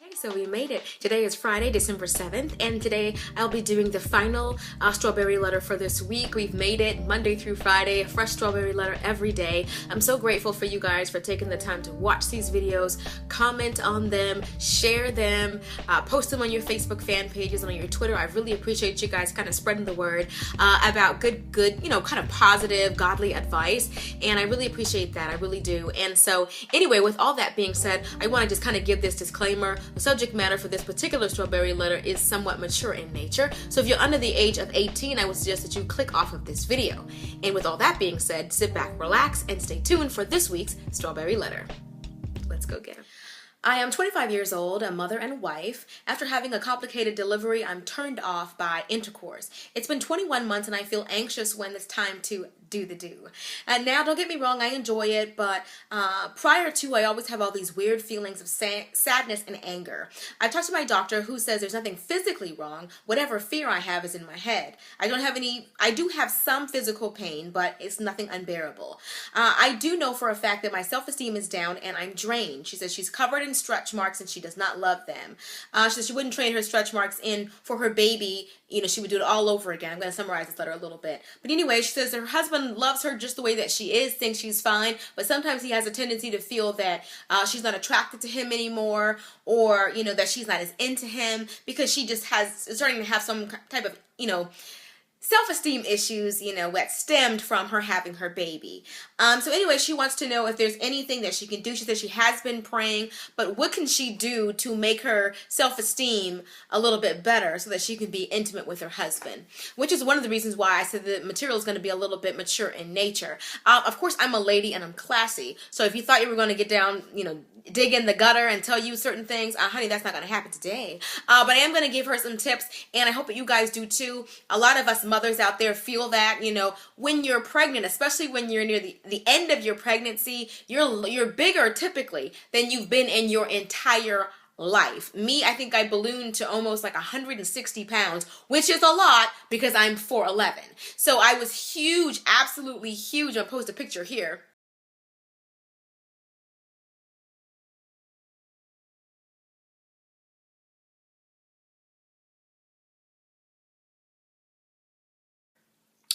Okay, so we made it. Today is Friday, December 7th, and today I'll be doing the final strawberry letter for this week. We've made it Monday through Friday, a fresh strawberry letter every day. I'm so grateful for you guys for taking the time to watch these videos, comment on them, share them, post them on your Facebook fan pages and on your Twitter. I really appreciate you guys kind of spreading the word about good, kind of positive, godly advice, and I really appreciate that. I really do. And so anyway, with all that being said, I want to just kind of give this disclaimer. The subject matter for this particular strawberry letter is somewhat mature in nature, so if you're under the age of 18, I would suggest that you click off of this video. And with all that being said, sit back, relax, and stay tuned for this week's strawberry letter. Let's go get it. I am 25 years old, a mother and wife. After having a complicated delivery, I'm turned off by intercourse. It's been 21 months and I feel anxious when it's time to do the do. And now, don't get me wrong, I enjoy it, but prior to, I always have all these weird feelings of sadness and anger. I've talked to my doctor, who says there's nothing physically wrong. Whatever fear I have is in my head. I do have some physical pain, but it's nothing unbearable. I do know for a fact that my self-esteem is down and I'm drained. She says she's covered in stretch marks and she does not love them. She says she wouldn't trade her stretch marks in for her baby. She would do it all over again. I'm going to summarize this letter a little bit. But anyway, she says her husband loves her just the way that she is, thinks she's fine, but sometimes he has a tendency to feel that she's not attracted to him anymore, or, that she's not as into him because she just is starting to have some type of, self-esteem issues, that stemmed from her having her baby. So anyway, she wants to know if there's anything that she can do. She says she has been praying, but what can she do to make her self-esteem a little bit better so that she can be intimate with her husband? Which is one of the reasons why I said the material is going to be a little bit mature in nature. Of course, I'm a lady and I'm classy. So if you thought you were going to get down, dig in the gutter and tell you certain things, honey, that's not going to happen today. But I am going to give her some tips, and I hope that you guys do too. A lot of us mothers out there feel that, when you're pregnant, especially when you're near the end of your pregnancy, you're bigger typically than you've been in your entire life. Me, I think I ballooned to almost like 160 pounds, which is a lot because I'm 4'11". So I was huge, absolutely huge. I'll post a picture here.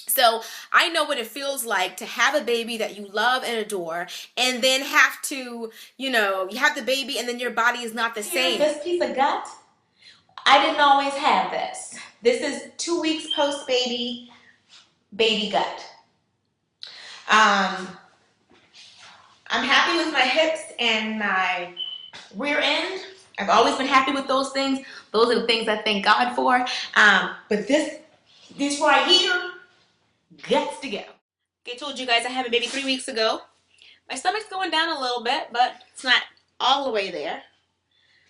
So I know what it feels like to have a baby that you love and adore, and then have to, you have the baby and then your body is not the same. This piece of gut, I didn't always have this. This is 2 weeks post-baby, baby gut. I'm happy with my hips and my rear end. I've always been happy with those things. Those are the things I thank God for. But this right here, guts to go. I told you guys I had a baby 3 weeks ago. My stomach's going down a little bit, but it's not all the way there.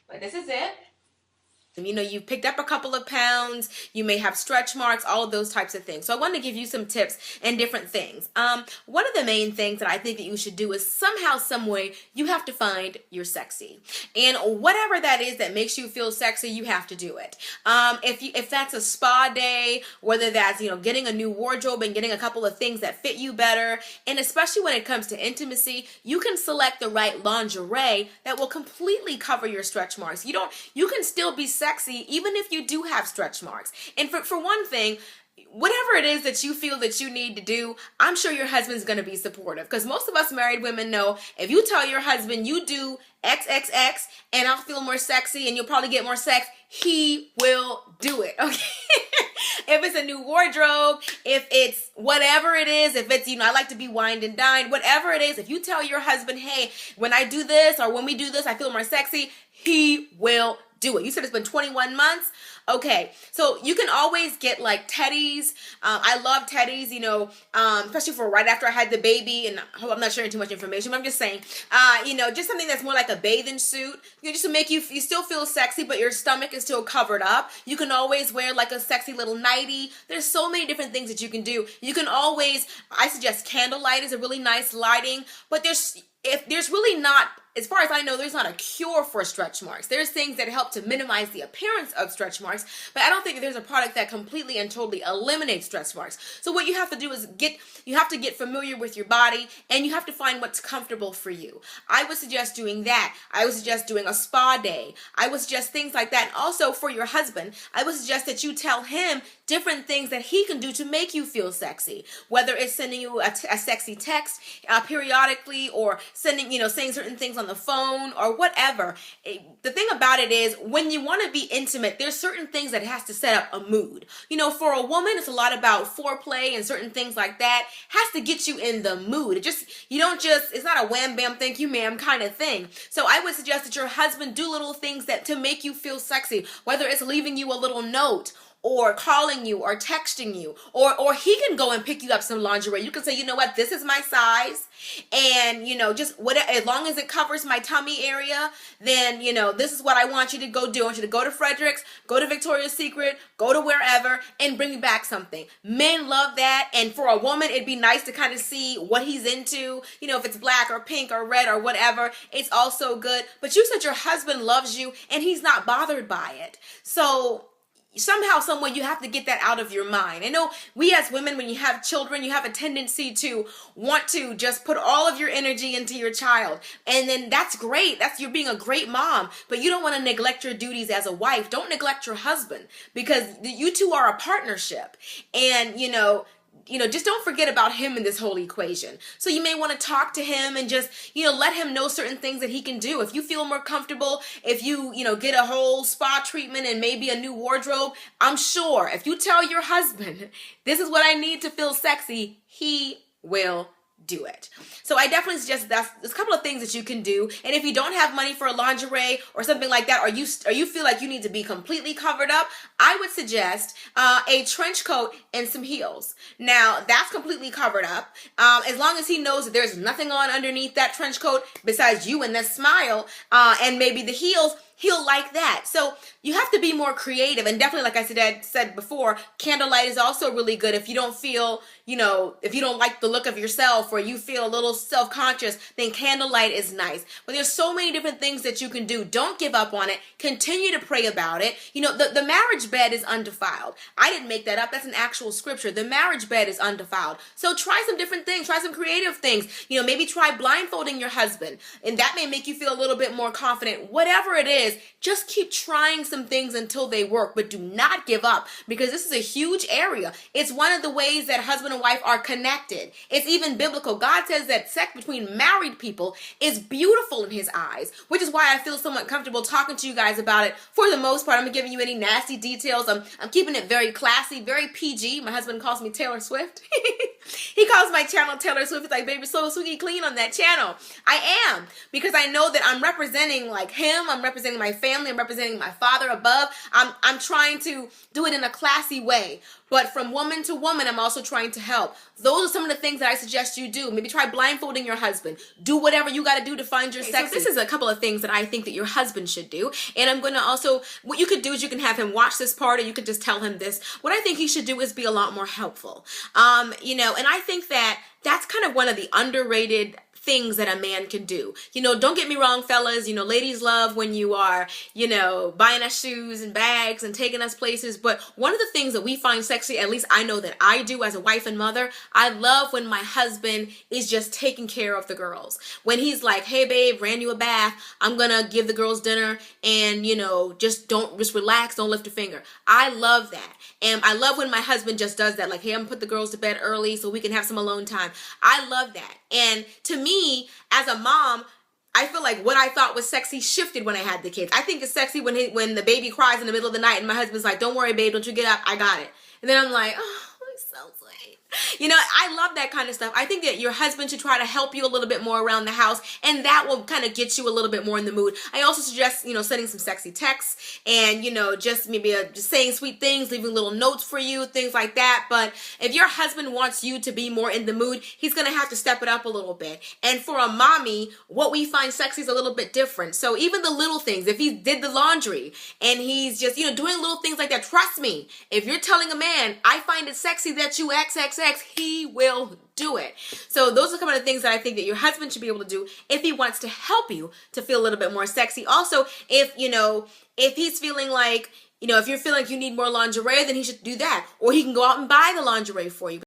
But this is it. You've picked up a couple of pounds, you may have stretch marks, all of those types of things. So I want to give you some tips and different things. One of the main things that I think that you should do is somehow, some way, you have to find you're sexy. And whatever that is that makes you feel sexy, you have to do it. If that's a spa day, whether that's, getting a new wardrobe and getting a couple of things that fit you better, and especially when it comes to intimacy, you can select the right lingerie that will completely cover your stretch marks. You can still be sexy even if you do have stretch marks. And for one thing, whatever it is that you feel that you need to do, I'm sure your husband's going to be supportive, because most of us married women know if you tell your husband you do XXX and I'll feel more sexy and you'll probably get more sex, he will do it, okay? If it's a new wardrobe, if it's whatever it is, if it's, I like to be wined and dined, whatever it is, if you tell your husband, hey, when I do this or when we do this, I feel more sexy, he will do it. You said it's been 21 months? Okay, so you can always get like teddies. I love teddies, especially for right after I had the baby, and I hope I'm not sharing too much information, but I'm just saying, just something that's more like a bathing suit, just to make you still feel sexy, but your stomach is still covered up. You can always wear like a sexy little nightie. There's so many different things that you can do. You can always, I suggest candlelight is a really nice lighting, but there's really not as far as I know, there's not a cure for stretch marks. There's things that help to minimize the appearance of stretch marks, but I don't think that there's a product that completely and totally eliminates stretch marks. So what you have to do is you have to get familiar with your body, and you have to find what's comfortable for you. I would suggest doing that. I would suggest doing a spa day. I would suggest things like that. And also for your husband, I would suggest that you tell him different things that he can do to make you feel sexy, whether it's sending you a sexy text periodically, or sending, saying certain things on the phone or whatever. The thing about it is, when you want to be intimate, there's certain things that has to set up a mood. For a woman, it's a lot about foreplay and certain things like that. Has to get you in the mood. It's not a wham bam thank you ma'am kind of thing. So I would suggest that your husband do little things to make you feel sexy, whether it's leaving you a little note, or calling you, or texting you, or he can go and pick you up some lingerie. You can say, you know what, this is my size, and just whatever, as long as it covers my tummy area, then this is what I want you to go do. I want you to go to Frederick's, go to Victoria's Secret, go to wherever, and bring back something. Men love that, and for a woman, it'd be nice to kind of see what he's into. If it's black or pink or red or whatever, it's also good. But you said your husband loves you, and he's not bothered by it. So somehow, some way, you have to get that out of your mind. I know we as women, when you have children, you have a tendency to want to just put all of your energy into your child. And then that's great. You're being a great mom, but you don't want to neglect your duties as a wife. Don't neglect your husband, because you two are a partnership. And, just don't forget about him in this whole equation. So you may want to talk to him and just, let him know certain things that he can do. If you feel more comfortable, if you, get a whole spa treatment and maybe a new wardrobe, I'm sure if you tell your husband, this is what I need to feel sexy, he will do it. So I definitely suggest there's a couple of things that you can do. And if you don't have money for a lingerie or something like that, or you feel like you need to be completely covered up, I would suggest a trench coat and some heels. Now, that's completely covered up. As long as he knows that there's nothing on underneath that trench coat besides you and that smile, and maybe the heels, he'll like that. So you have to be more creative, and definitely, like I said before, candlelight is also really good if you don't feel, if you don't like the look of yourself, or you feel a little self-conscious, then candlelight is nice. But there's so many different things that you can do. Don't give up on it. Continue to pray about it. The marriage bed is undefiled. I didn't make that up. That's an actual scripture. The marriage bed is undefiled. So try some different things. Try some creative things. Maybe try blindfolding your husband, and that may make you feel a little bit more confident. Whatever it is, just keep trying some things until they work, but do not give up, because this is a huge area. It's one of the ways that husband and wife are connected. It's even biblical. God says that sex between married people is beautiful in his eyes, which is why I feel somewhat comfortable talking to you guys about it. For the most part, I'm not giving you any nasty details. I'm keeping it very classy, very PG. My husband calls me Taylor Swift. He calls my channel Taylor Swift. He's like, baby, so sweet clean on that channel. I am, because I know that I'm representing like him. I'm representing my family. I'm representing my father above. I'm trying to do it in a classy way. But from woman to woman, I'm also trying to help. Those are some of the things that I suggest you do. Maybe try blindfolding your husband. Do whatever you got to do to find your sexy. So this is a couple of things that I think that your husband should do. And I'm going to also, what you could do is you can have him watch this part, or you could just tell him this. What I think he should do is be a lot more helpful. And I think that that's kind of one of the underrated things that a man can do. Don't get me wrong, fellas, ladies love when you are, buying us shoes and bags and taking us places. But one of the things that we find sexy, at least I know that I do as a wife and mother, I love when my husband is just taking care of the girls. When he's like, hey babe, ran you a bath, I'm gonna give the girls dinner, and just relax, don't lift a finger. I love that. And I love when my husband just does that, like, hey, I'm gonna put the girls to bed early so we can have some alone time. I love that. And to me, as a mom, I feel like what I thought was sexy shifted when I had the kids. I think it's sexy when the baby cries in the middle of the night and my husband's like, don't worry, babe, don't you get up, I got it. And then I'm like, oh, it's so sweet. I love that kind of stuff. I think that your husband should try to help you a little bit more around the house, and that will kind of get you a little bit more in the mood. I also suggest, sending some sexy texts, and, just maybe just saying sweet things, leaving little notes for you, things like that. But if your husband wants you to be more in the mood, he's going to have to step it up a little bit. And for a mommy, what we find sexy is a little bit different. So even the little things, if he did the laundry and he's just, doing little things like that, trust me, if you're telling a man, I find it sexy that you XXX, sex, he will do it. So those are some of the things that I think that your husband should be able to do if he wants to help you to feel a little bit more sexy. Also, if he's feeling like, if you're feeling like you need more lingerie, then he should do that. Or he can go out and buy the lingerie for you.